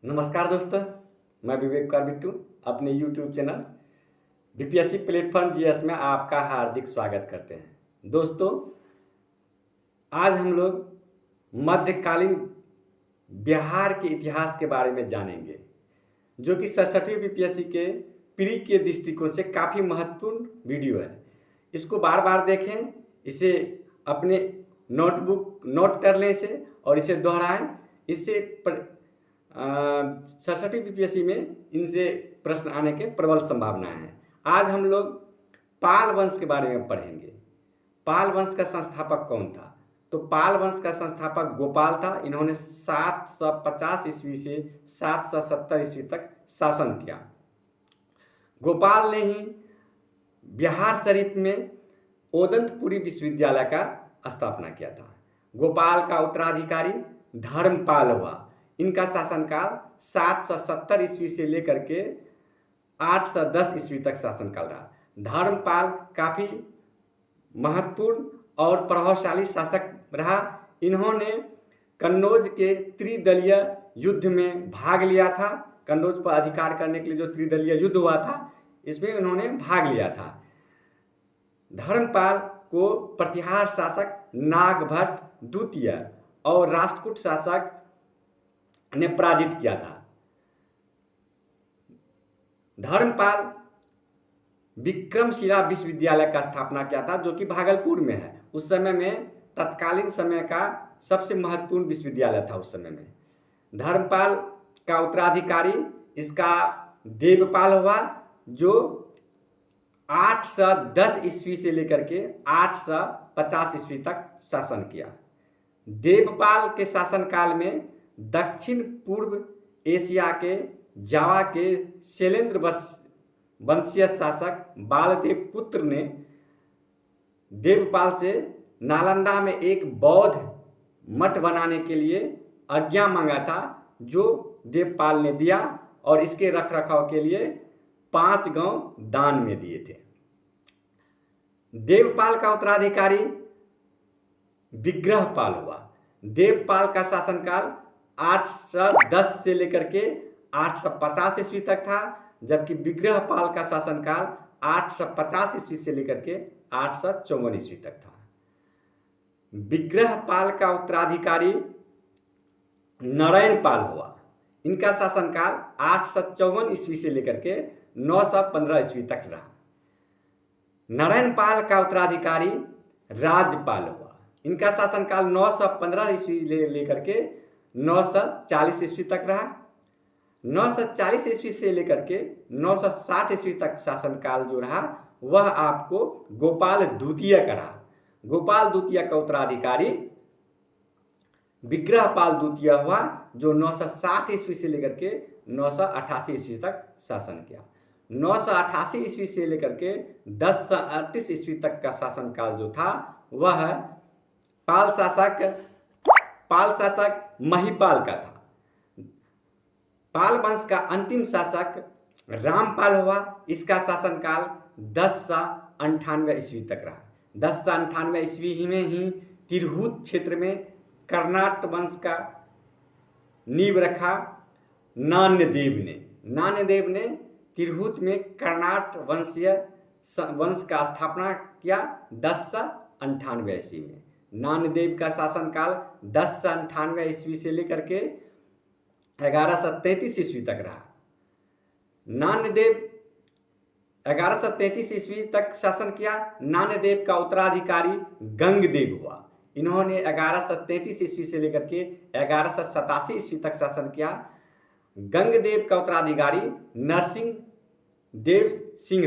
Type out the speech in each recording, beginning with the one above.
नमस्कार दोस्तों, मैं विवेक कुमार बिट्टू अपने YouTube channel BPSC platform GS में आपका हार्दिक स्वागत करते हैं। दोस्तों, आज हम लोग मध्यकालीन बिहार के इतिहास के बारे में जानेंगे, जो कि 67वीं बीपीएससी के प्री के दृष्टिकोण से काफ़ी महत्वपूर्ण वीडियो है। इसको बार बार देखें, इसे अपने नोट कर लें इसे और इसे दोहराएं। इससे 67वीं बीपीएससी में इनसे प्रश्न आने के प्रबल संभावनाएं हैं। आज हम लोग पाल वंश के बारे में पढ़ेंगे। पाल वंश का संस्थापक कौन था? तो पाल वंश का संस्थापक गोपाल था। इन्होंने 750 ईस्वी से 770 ईस्वी तक शासन किया। गोपाल ने ही बिहार शरीफ में ओदंतपुरी विश्वविद्यालय का स्थापना किया था। गोपाल का उत्तराधिकारी धर्मपाल हुआ। इनका शासनकाल 770 ईस्वी से लेकर के 810 ईस्वी तक शासनकाल रहा। धर्मपाल काफ़ी महत्वपूर्ण और प्रभावशाली शासक रहा। इन्होंने कन्नौज के त्रिदलीय युद्ध में भाग लिया था। कन्नौज पर अधिकार करने के लिए जो त्रिदलीय युद्ध हुआ था, इसमें उन्होंने भाग लिया था। धर्मपाल को प्रतिहार शासक नागभट्ट द्वितीय और राष्ट्रकूट शासक ने पराजित किया था। धर्मपाल विक्रमशिला विश्वविद्यालय का स्थापना किया था, जो कि भागलपुर में है। उस समय में तत्कालीन समय का सबसे महत्वपूर्ण विश्वविद्यालय था उस समय में। धर्मपाल का उत्तराधिकारी इसका देवपाल हुआ, जो 810 ईस्वी से लेकर के 850 ईस्वी तक शासन किया। देवपाल के शासनकाल में दक्षिण पूर्व एशिया के जावा के शैलेंद्र वंशीय शासक बालदेव पुत्र ने देवपाल से नालंदा में एक बौद्ध मठ बनाने के लिए आज्ञा मांगा था, जो देवपाल ने दिया और इसके रखरखाव के लिए 5 गांव दान में दिए थे। देवपाल का उत्तराधिकारी विग्रहपाल हुआ। देवपाल का शासनकाल 810 से लेकर के 850 ईस्वी तक था, जबकि विग्रहपाल का शासनकाल 850 ईस्वी से लेकर के 854 ईस्वी तक था। विग्रहपाल का उत्तराधिकारी नारायणपाल हुआ। इनका शासनकाल 854 ईस्वी से लेकर के 915 ईस्वी तक रहा। नारायणपाल का उत्तराधिकारी राजपाल हुआ। इनका शासनकाल 915 ईस्वी लेकर के 940 ईस्वी तक रहा। 940 ईस्वी से लेकर के 960 ईस्वी तक शासनकाल जो रहा, वह आपको गोपाल द्वितीय का रहा। गोपाल द्वितीय का उत्तराधिकारी विग्रहपाल द्वितीय हुआ, जो 960 ईस्वी से लेकर के 988 ईस्वी तक शासन किया। 988 ईस्वी से लेकर के 1038 ईस्वी तक का शासनकाल जो था, वह पाल शासक महिपाल का था। पाल वंश का अंतिम शासक रामपाल हुआ। इसका शासनकाल 1098 ईस्वी तक रहा। 1098 ईस्वी ही में ही तिरहुत क्षेत्र में कर्नाट वंश का नींव रखा नान्यदेव ने तिरहुत में कर्नाट वंश का स्थापना किया 1098 ईस्वी में। नान्यदेव का शासनकाल 1098 ईस्वी से लेकर के 1133 ईस्वी तक रहा। नान्यदेव 1133 ईस्वी तक शासन किया। नान्यदेव का उत्तराधिकारी गंगदेव हुआ। इन्होंने 1133 ईस्वी से लेकर के 1187 ईस्वी तक शासन किया। गंगदेव का उत्तराधिकारी नरसिंह देव सिंह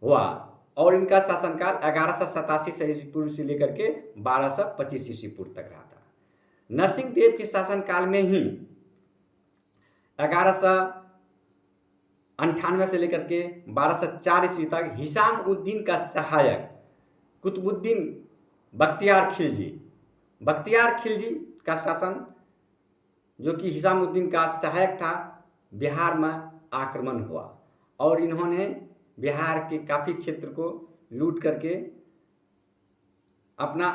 हुआ और इनका शासनकाल 1187 ईस्वी पूर्व से लेकर के 1225 ईस्वी पूर्व तक रहा था। नरसिंह देव के शासनकाल में ही 1198 से लेकर के 1204 ईस्वी तक हिशाम उद्दीन का सहायक कुतुबुद्दीन बख्तियार खिलजी का शासन, जो कि हिशाम उद्दीन का सहायक था, बिहार में आक्रमण हुआ और इन्होंने बिहार के काफ़ी क्षेत्र को लूट करके अपना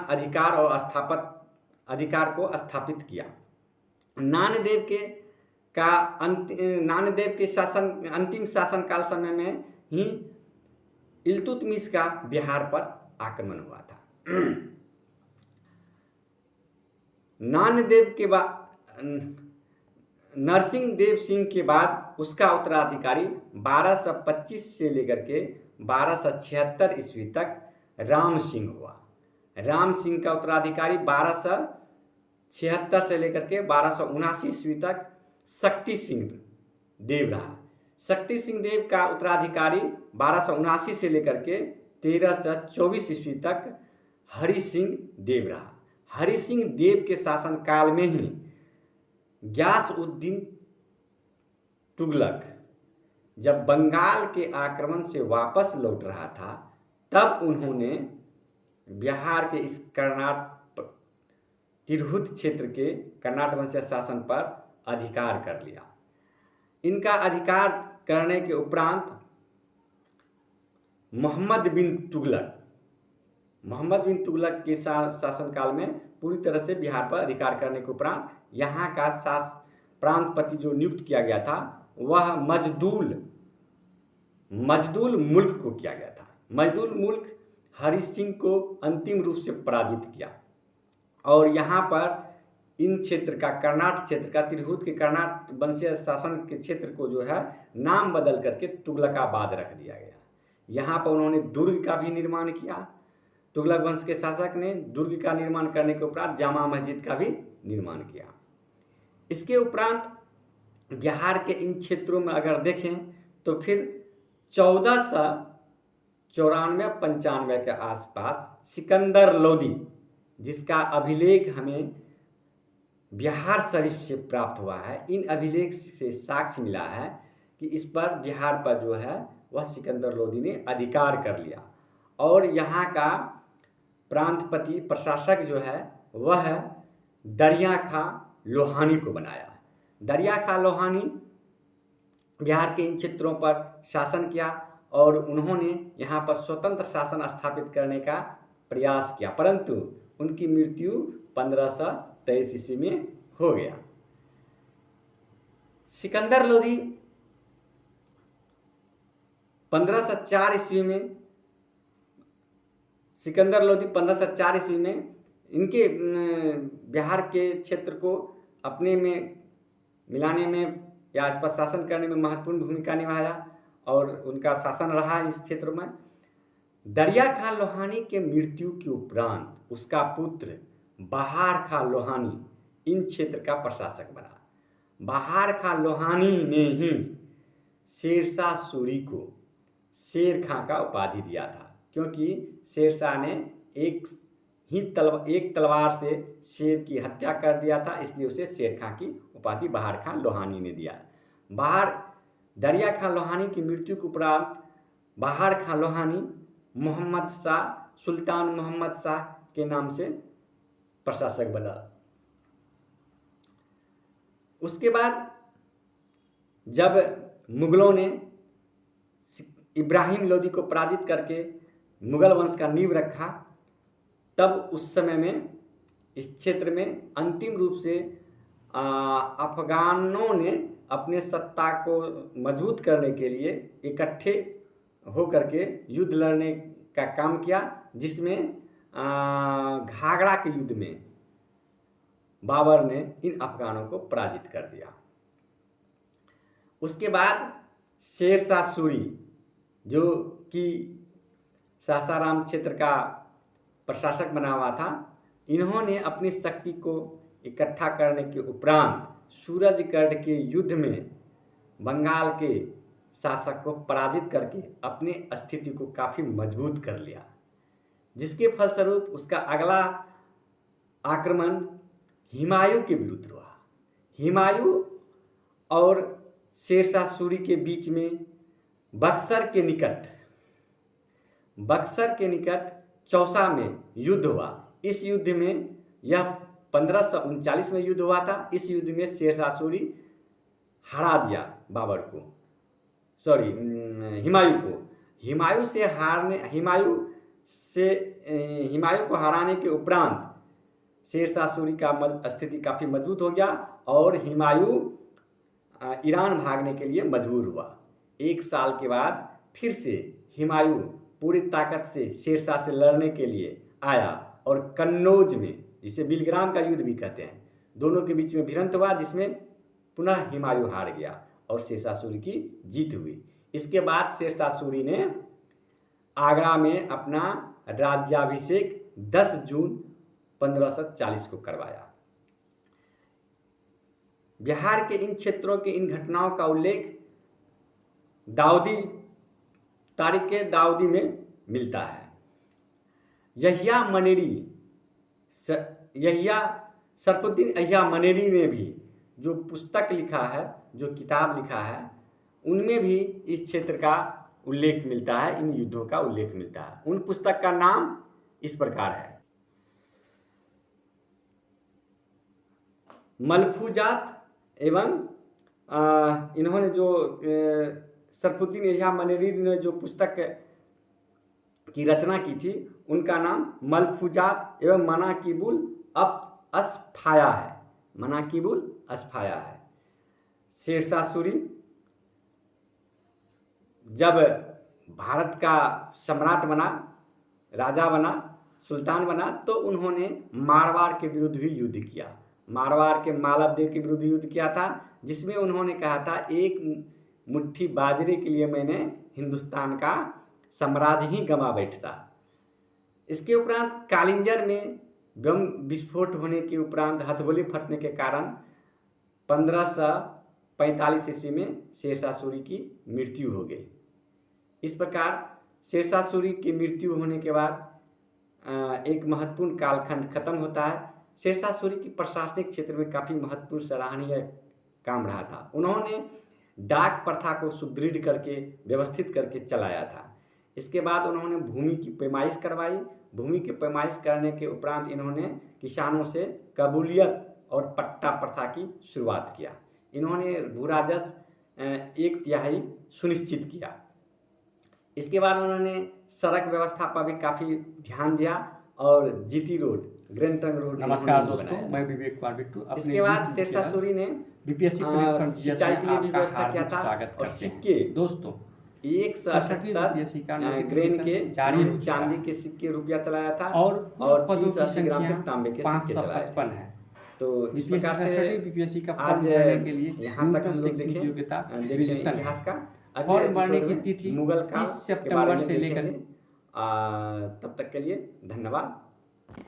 अधिकार को स्थापित किया। नान्यदेव के का नानदेव के शासन अंतिम शासनकाल समय में ही इल्तुतमिश का बिहार पर आक्रमण हुआ था। नानदेव के बाद नरसिंह देव सिंह के बाद उसका उत्तराधिकारी 1225 से लेकर के 1276 ईस्वी तक राम सिंह हुआ। राम सिंह का उत्तराधिकारी 1276 से लेकर के 1279 ईस्वी तक शक्ति सिंह देव रहा। शक्ति सिंह देव का उत्तराधिकारी 1279 से लेकर के 1324 ईस्वी तक हरि सिंह देव रहा। हरि सिंह देव के शासनकाल में ही ग्यासउद्दीन तुगलक जब बंगाल के आक्रमण से वापस लौट रहा था, तब उन्होंने बिहार के इस तिरहुत क्षेत्र के कर्नाट वंशीय शासन पर अधिकार कर लिया। इनका अधिकार करने के उपरांत मोहम्मद बिन तुगलक के शासनकाल में पूरी तरह से बिहार पर अधिकार करने के उपरांत यहाँ का प्रांतपति जो नियुक्त किया गया था वह मजदूल मुल्क को किया गया था। मजदूल मुल्क हरि सिंह को अंतिम रूप से पराजित किया और यहाँ पर इन क्षेत्र का कर्नाट क्षेत्र का तिरहुत के कर्नाट वंशीय शासन के क्षेत्र को जो है नाम बदल करके तुगलकाबाद रख दिया गया। यहाँ पर उन्होंने दुर्ग का भी निर्माण किया। तुगलक वंश के शासक ने दुर्ग का निर्माण करने के उपरांत जामा मस्जिद का भी निर्माण किया। इसके उपरांत बिहार के इन क्षेत्रों में अगर देखें तो फिर 1494-95 के आसपास सिकंदर लोदी, जिसका अभिलेख हमें बिहार शरीफ से प्राप्त हुआ है, इन अभिलेख से साक्ष्य मिला है कि इस पर बिहार पर जो है वह सिकंदर लोदी ने अधिकार कर लिया और यहाँ का प्रांतपति प्रशासक जो है वह दरिया खां लोहानी को बनाया। दरिया खां लोहानी बिहार के इन क्षेत्रों पर शासन किया और उन्होंने यहाँ पर स्वतंत्र शासन स्थापित करने का प्रयास किया, परंतु उनकी मृत्यु 1523 ईस्वी में हो गया। सिकंदर लोदी 1504 ईस्वी में इनके बिहार के क्षेत्र को अपने में मिलाने में या इस पर शासन करने में महत्वपूर्ण भूमिका निभाया और उनका शासन रहा इस क्षेत्र में। दरिया खां लोहानी के मृत्यु के उपरांत उसका पुत्र बहार खां लोहानी इन क्षेत्र का प्रशासक बना। बहार खां लोहानी ने ही शेरशाह सूरी को शेर खां का उपाधि दिया था, क्योंकि शेरशाह ने एक तलवार से शेर की हत्या कर दिया था, इसलिए उसे शेर खां की उपाधि बहार खां लोहानी ने दिया। दरिया खां लोहानी की मृत्यु के उपरांत बहार खां लोहानी सुल्तान मोहम्मद शाह के नाम से प्रशासक बना। उसके बाद जब मुगलों ने इब्राहिम लोदी को पराजित करके मुगल वंश का नींव रखा, तब उस समय में इस क्षेत्र में अंतिम रूप से अफगानों ने अपने सत्ता को मजबूत करने के लिए इकट्ठे होकर के युद्ध लड़ने का काम किया, जिसमें घाघरा के युद्ध में बाबर ने इन अफगानों को पराजित कर दिया। उसके बाद शेरशाह सूरी, जो कि सासाराम क्षेत्र का प्रशासक बना हुआ था, इन्होंने अपनी शक्ति को इकट्ठा करने के उपरांत सूरजगढ़ के युद्ध में बंगाल के शासक को पराजित करके अपने स्थिति को काफ़ी मजबूत कर लिया, जिसके फलस्वरूप उसका अगला आक्रमण हुमायूं के विरुद्ध हुआ। हुमायूं और शेरशाह सूरी के बीच में बक्सर के निकट चौसा में युद्ध हुआ। इस युद्ध में यह 1539 में युद्ध हुआ था। इस युद्ध में शेरशाह सूरी हरा दिया हुमायूं को। हुमायूं को हराने के उपरांत शेरशाह सूरी का स्थिति काफ़ी मजबूत हो गया और हुमायूं ईरान भागने के लिए मजबूर हुआ। 1 साल के बाद फिर से हुमायूं पूरी ताकत से शेरशाह से लड़ने के लिए आया और कन्नौज में, जिसे बिलग्राम का युद्ध भी कहते हैं, दोनों के बीच में भिड़ंत हुआ, जिसमें पुनः हुमायूं हार गया और शेरशाह सूरी की जीत हुई। इसके बाद शेरशाह सूरी ने आगरा में अपना राज्याभिषेक 10 जून 1540 को करवाया। बिहार के इन क्षेत्रों के इन घटनाओं का उल्लेख दाऊदी दाऊदी में मिलता है। शरफुद्दीन अय्या मनेरी ने भी जो पुस्तक लिखा है, जो किताब लिखा है, उनमें भी इस क्षेत्र का उल्लेख मिलता है, इन युद्धों का उल्लेख मिलता है। उन पुस्तक का नाम इस प्रकार है, मलफूजात एवं इन्होंने जो शरफुद्दीन अय्या मनेरी ने जो पुस्तक की रचना की थी, उनका नाम मलफूजात एवं मनाकिबुल असफाया है। मनाकिबुल असफाया है। शेरशाह सूरी जब भारत का सम्राट बना, राजा बना, सुल्तान बना, तो उन्होंने मारवाड़ के विरुद्ध भी युद्ध किया। मारवाड़ के मालवदेव के विरुद्ध युद्ध किया था, जिसमें उन्होंने कहा था, एक मुट्ठी बाजरे के लिए मैंने हिंदुस्तान का साम्राज्य ही गंवा बैठता। इसके उपरांत कालिंजर में बम विस्फोट होने के उपरांत हथगोली फटने के कारण 1545 ईस्वी में शेरशाह सूरी की मृत्यु हो गई। इस प्रकार शेरशाह सूरी की मृत्यु होने के बाद एक महत्वपूर्ण कालखंड खत्म होता है। शेरशाह सूरी की प्रशासनिक क्षेत्र में काफ़ी महत्वपूर्ण सराहनीय काम रहा था। उन्होंने डाक प्रथा को सुदृढ़ करके, व्यवस्थित करके चलाया था। इसके बाद उन्होंने भूमि की पैमाइश करवाई। भूमि की पैमाइश करने के उपरांत इन्होंने किसानों से कबूलियत और पट्टा प्रथा की शुरुआत किया। इन्होंने भू राजस्व 1/3 सुनिश्चित किया। इसके बाद उन्होंने सड़क व्यवस्था पर भी काफ़ी ध्यान दिया और GT road, grand trunk road. नमस्कार दोस्तों, मैं विवेक कुमार बिट्टू। इसके बाद शेरशाह सूरी ने बीपीएससी सिंचाई के लिए भी व्यवस्था किया था और सिक्के दोस्तों 178 ग्रेन के चांदी के सिक्के रुपया चलाया था और 380 ग्राम के तांबे के सिक्के चलाए थे। है। तो इस प्रकार से बीपीएससी का आज के लिए यहाँ तक हम लोग देखें इतिहास का। और बढ़ने की तिथि मुगल काल 30 सितंबर से लेकर तब तक के लिए धन्यवाद।